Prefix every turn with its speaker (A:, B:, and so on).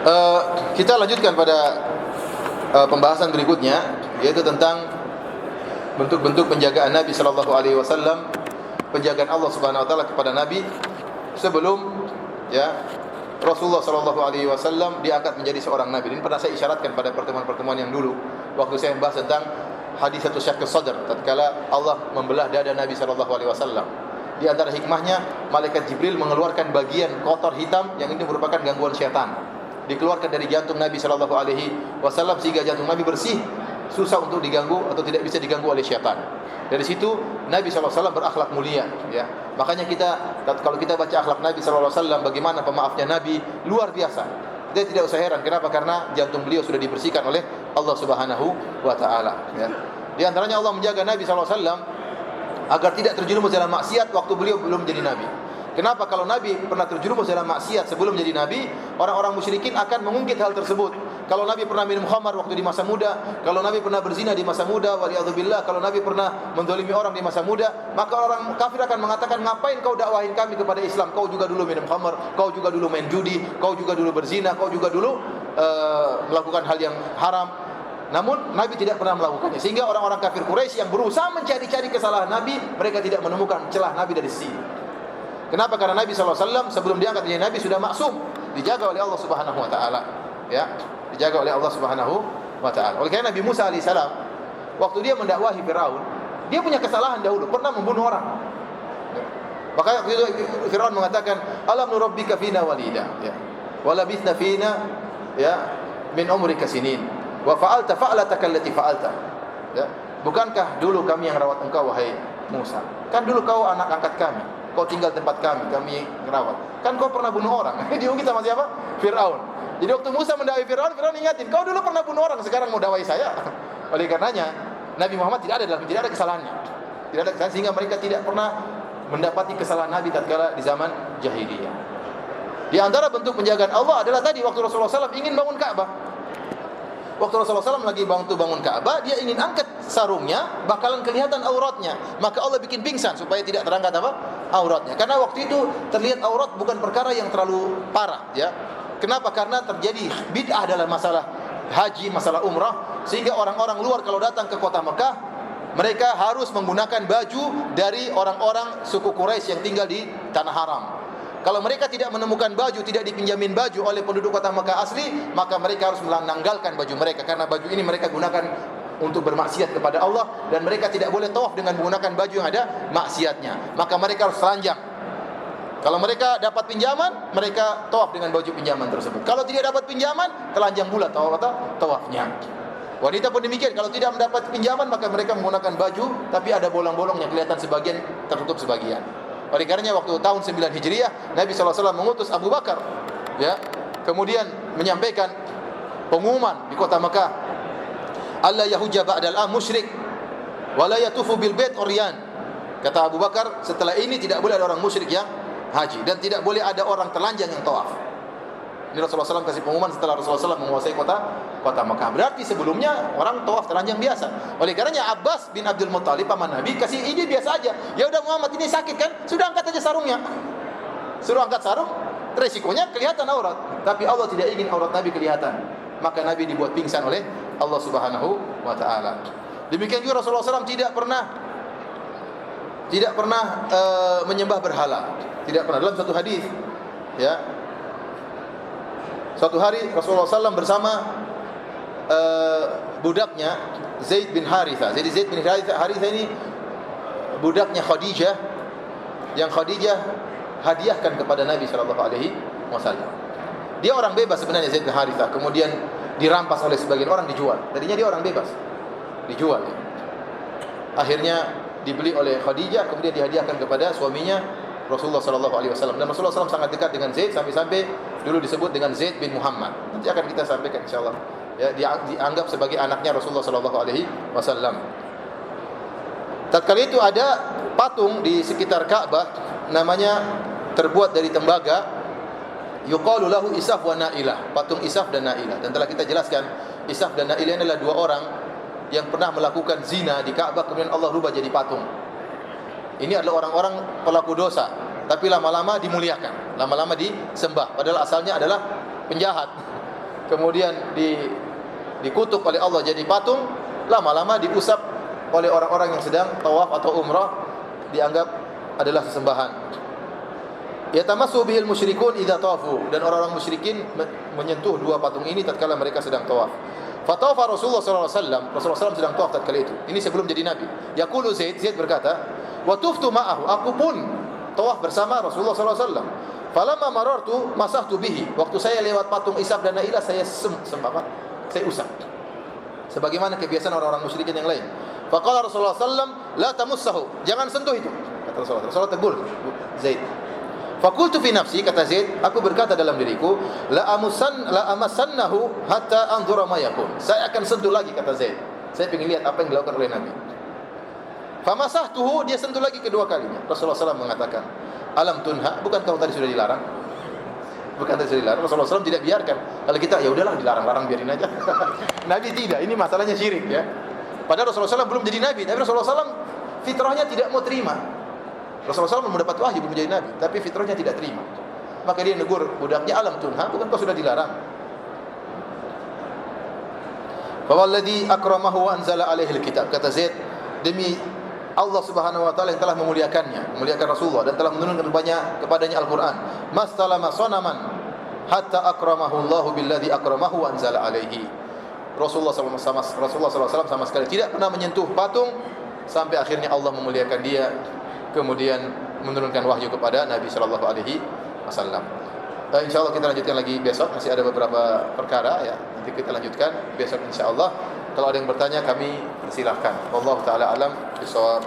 A: Eh, kita lanjutkan pada pembahasan berikutnya, yaitu tentang bentuk-bentuk penjagaan Nabi sallallahu alaihi wasallam, penjagaan Allah Subhanahu wa taala kepada Nabi sebelum Rasulullah sallallahu alaihi wasallam diangkat menjadi seorang nabi. Ini pernah saya isyaratkan pada pertemuan-pertemuan yang dulu waktu saya membahas tentang hadisatul syaqqus sadr, tatkala Allah membelah dada Nabi sallallahu alaihi wasallam. Di antara hikmahnya, malaikat Jibril mengeluarkan bagian kotor hitam yang ini merupakan gangguan syaitan. Dikeluarkan dari jantung Nabi sallallahu alaihi wasallam sehingga jantung Nabi bersih, susah untuk diganggu atau tidak bisa diganggu oleh syaitan. Dari situ Nabi sallallahu alaihi wasallam berakhlak mulia, ya. Makanya kalau kita baca akhlak Nabi sallallahu alaihi wasallam, bagaimana pemaafnya Nabi, luar biasa. Kita tidak usah heran, kenapa? Karena jantung beliau sudah dibersihkan oleh Allah Subhanahu wa taala, ya. Di antaranya Allah menjaga Nabi sallallahu alaihi wasallam agar tidak terjerumus dalam maksiat waktu beliau belum menjadi nabi. Kenapa? Kalau Nabi pernah terjerumus dalam maksiat sebelum menjadi Nabi, orang-orang musyrikin akan mengungkit hal tersebut. Kalau Nabi pernah minum khamar waktu di masa muda, kalau Nabi pernah berzina di masa muda, waliyadzubillah, kalau Nabi pernah menzalimi orang di masa muda, maka orang kafir akan mengatakan, ngapain kau dakwahin kami kepada Islam? Kau juga dulu minum khamar, kau juga dulu main judi, kau juga dulu berzina, kau juga dulu melakukan hal yang haram. Namun Nabi tidak pernah melakukannya, sehingga orang-orang kafir Quraisy yang berusaha mencari-cari kesalahan Nabi, mereka tidak menemukan celah Nabi dari sini. Kenapa? Karena Nabi SAW sebelum diangkat menjadi Nabi sudah maksum, dijaga oleh Allah Subhanahu Wa Taala, ya, dijaga oleh Allah Subhanahu Wa Taala. Oleh karena Nabi Musa alaihissalam, waktu dia mendakwahi Firaun, dia punya kesalahan dahulu, pernah membunuh orang. Makanya waktu itu Firaun mengatakan, alam nurabbika fina walida, ya, walabithna fina, ya, min umrika sinin, wa fa'alta fa'lataka allati fa'alta, ya. Bukankah dulu kami yang rawat engkau, wahai Musa? Kan dulu kau anak angkat kami, kau tinggal tempat kami merawat. Kan kau pernah bunuh orang. Diungkit sama siapa? Firaun. Jadi waktu Musa mendakwai Firaun ingatin, kau dulu pernah bunuh orang, sekarang mau dakwai saya. Oleh karenanya Nabi Muhammad tidak ada kesalahannya. Tidak ada kesalahan, sehingga mereka tidak pernah mendapati kesalahan Nabi tatkala di zaman jahiliyah. Di antara bentuk penjagaan Allah adalah tadi waktu Rasulullah SAW ingin bangun Ka'bah. Waktu Rasulullah SAW lagi bangun Ka'bah, dia ingin angkat sarungnya, bakalan kelihatan auratnya. Maka Allah bikin pingsan supaya tidak terangkat auratnya. Karena waktu itu terlihat aurat bukan perkara yang terlalu parah, ya. Kenapa? Karena terjadi bid'ah dalam masalah haji, masalah umrah, sehingga orang-orang luar kalau datang ke kota Mekah, mereka harus menggunakan baju dari orang-orang suku Quraisy yang tinggal di tanah haram. Kalau mereka tidak menemukan baju, tidak dipinjamin baju oleh penduduk kota Mekah asli, maka mereka harus menanggalkan baju mereka, karena baju ini mereka gunakan untuk bermaksiat kepada Allah, dan mereka tidak boleh tawaf dengan menggunakan baju yang ada maksiatnya. Maka mereka harus telanjang. Kalau mereka dapat pinjaman, mereka tawaf dengan baju pinjaman tersebut. Kalau tidak dapat pinjaman, telanjang pula tawafnya. Wanita pun demikian, kalau tidak mendapat pinjaman, maka mereka menggunakan baju tapi ada bolong-bolongnya, kelihatan sebagian, tertutup sebagian. Oleh karenanya waktu tahun 9 Hijriah, Nabi SAW mengutus Abu Bakar, ya, kemudian menyampaikan pengumuman di kota Mekah, alla yahujja ba'dal am musyrik wa la yatufu bil bait uryan. Kata Abu Bakar, setelah ini tidak boleh ada orang musyrik yang haji, dan tidak boleh ada orang telanjang yang tawaf. Ini Rasulullah SAW kasih pengumuman setelah Rasulullah SAW menguasai kota Mekah. Berarti sebelumnya orang tawaf telanjang biasa. Oleh karenanya Abbas bin Abdul Muttalib paman Nabi kasih ide biasa aja. Ya udah Muhammad, ini sakit kan? Sudah angkat aja sarungnya. Suruh angkat sarung, resikonya kelihatan aurat. Tapi Allah tidak ingin aurat Nabi kelihatan. Maka Nabi dibuat pingsan oleh Allah Subhanahu wa taala. Demikian juga Rasulullah SAW tidak pernah menyembah berhala. Tidak pernah. Dalam satu hadis, ya, suatu hari Rasulullah SAW bersama budaknya Zaid bin Harithah. Jadi Zaid bin Harithah ini budaknya Khadijah, yang Khadijah hadiahkan kepada Nabi SAW. Dia orang bebas sebenarnya, Zaid bin Harithah. Kemudian dirampas oleh sebagian orang, dijual. Tadinya dia orang bebas, dijual. Akhirnya dibeli oleh Khadijah, kemudian dihadiahkan kepada suaminya Rasulullah SAW. Dan Rasulullah SAW sangat dekat dengan Zaid, sampai-sampai dulu disebut dengan Zaid bin Muhammad. Nanti akan kita sampaikan insyaallah. Ya, dianggap sebagai anaknya Rasulullah SAW. Tatkala itu ada patung di sekitar Ka'bah, namanya terbuat dari tembaga, yuqalu lahu Isaf wa Nailah, patung Isaf dan Nailah. Dan telah kita jelaskan, Isaf dan Nailah adalah dua orang yang pernah melakukan zina di Ka'bah, kemudian Allah rubah jadi patung. Ini adalah orang-orang pelaku dosa, tapi lama-lama dimuliakan, lama-lama disembah, padahal asalnya adalah penjahat. kemudian dikutuk oleh Allah jadi patung, lama-lama diusap oleh orang-orang yang sedang tawaf atau umrah, dianggap adalah sesembahan. Yatamassu bihil musyrikun idza tawafu, dan orang-orang musyrikin menyentuh dua patung ini tatkala mereka sedang tawaf. Fatawafa Rasulullah sallallahu alaihi wasallam, Rasulullah SAW sedang tawaf tatkala itu. Ini sebelum jadi nabi. Yaqulu Zaid berkata, "Wa tuftu ma'ahu," aku pun tawaf bersama Rasulullah sallallahu alaihi wasallam. Falamma marartu masahtu bihi, waktu saya lewat patung Ishaq dan Nailah saya saya usap. Sebagaimana kebiasaan orang-orang musyrikin yang lain. Faqala Rasulullah sallallahu alaihi wasallam, "La tamussahu," jangan sentuh itu. Kata Rasulullah. Rasulullah tegur Zaid. Fakultu fi nafsi, kata Zaid, aku berkata dalam diriku, la amassannahu hatta anzura ma yakun. Saya akan sentuh lagi, kata Zaid. Saya ingin lihat apa yang dilakukan oleh Nabi. Famasahtuhu, dia sentuh lagi kedua kalinya. Rasulullah SAW mengatakan, alam tunha, bukan kau tadi sudah dilarang? Bukan tadi sudah dilarang. Rasulullah SAW tidak biarkan. Kalau kita, ya udahlah dilarang-larang, biarin aja. Nabi tidak, ini masalahnya syirik ya. Padahal Rasulullah SAW belum jadi Nabi, tapi Rasulullah SAW fitrahnya tidak mau terima. Rasulullah SAW mendapat wahyu belum menjadi Nabi, tapi fitrahnya tidak terima. Maka dia negur budaknya, alam tunha, bukan kau sudah dilarang? Fawalladhi akramahu wa anzala alaihi alkitab, kata Zaid, demi Allah Subhanahu wa taala yang telah memuliakannya, memuliakan Rasulullah dan telah menurunkan banyak kepadanya Al-Qur'an. Mastalama sanaman hatta akramahu Allah billadhi akramahu wa anzala alaihi. Rasulullah SAW sama sekali tidak pernah menyentuh patung sampai akhirnya Allah memuliakan dia, kemudian menurunkan wahyu kepada Nabi sallallahu alaihi wasallam. Insyaallah kita lanjutkan lagi besok, masih ada beberapa perkara ya. Nanti kita lanjutkan besok insyaallah. Kalau ada yang bertanya kami persilahkan. Wallahu taala alam bisawab.